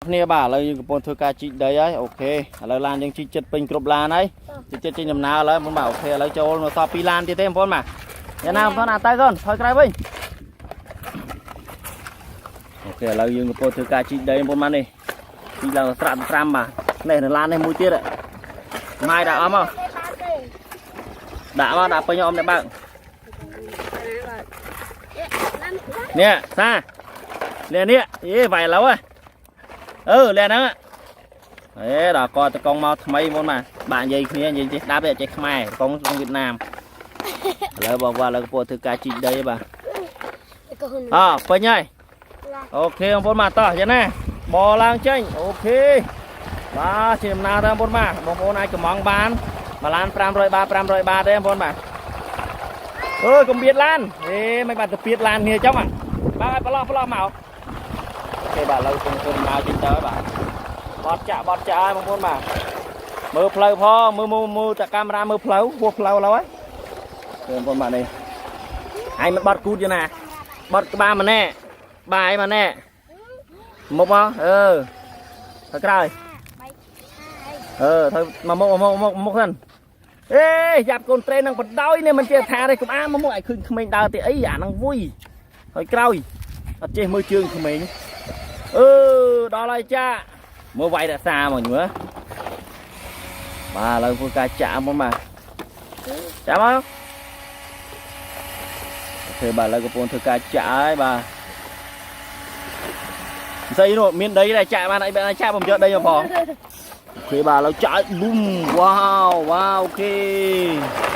គ្នាបាទឥឡូវយើងកំពុងធ្វើការជីកដីហើយអូខេឥឡូវឡានយើងជីកចិត្តពេញគ្រប់ឡានហើយជីកចេញដំណើរឥឡូវបងបាទអូខេឥឡូវចូលនៅសល់2ឡានទៀតទេបងប្អូនបាទយ៉ាងណាបងប្អូនទៅកូនថយក្រោយវិញអូខេឥឡូវយើងកំពុងធ្វើការជីកដីបងប្អូនបាទនេះជីកឡើងស្រាក់ត្រាំបាទនេះនៅឡាននេះមួយទៀតម៉ាយដាក់អស់មកដាក់មកដាក់ពេញអមអ្នកបើកនេះសានេះនេះអេវាយឡូវលះហ្នឹងអេដល់កតកងមកថ្មីមុនមកបាទនិយាយគ្នានិយាយចេះស្ដាប់ទេចេះខ្មែរកងវៀតណាមឥឡូវបងប្អូនឥឡូវកំពុងធ្វើការជីកដីបាទពេញហើយអូខេបងប្អូនមកតោះយ៉ាងណាបឡើងចេញអូខេបាទជាដំណើរទៅបងប្អូនបាទបងប្អូនអាចកំងបានមួយឡាន500បាត500បាតទេបងប្អូនបាទអើយកុំបៀតឡានមិនបាត់ទៅបៀតឡានគ្នាចឹងបាទឲ្យប្រឡោះមកអូខេបាទឥឡូវគុំដំណើរចេញទៅហើយបាទបត់ចាក់ហើយបងប្អូនបាទមើលផ្លូវផងមើលតែកាមេរ៉ាមើលផ្លូវហួសផ្លូវឥឡូវហើយបងប្អូនបាទនេះឯងមិនបត់គូតទេណាបត់ក្បាលម្នាក់បាយម្នាក់មុខមកទៅក្រោយទៅមកហ្នឹងយ៉ាប់កូនត្រេននឹងបដោយនេះមិនជាថាទេកុំអាមកមុខឲ្យឃើញក្មេងដើរទេអីអាហ្នឹងវុយហើយក្រោយអត់ចេះមើលជើងក្មេងដល់ហើយចាមើលវាយរក្សាមកញើបាទឥឡូវធ្វើការចាក់មកបាទចាក់មកអូខេបាទឥឡូវកំពុងធ្វើការចាក់ហើយបាទស្អីនោះមានដីដែរចាក់បានអីបានចាក់ผมយកដីមកផងអូខេបាទឥឡូវចាក់ប៊ូមវ៉ាវអូខេ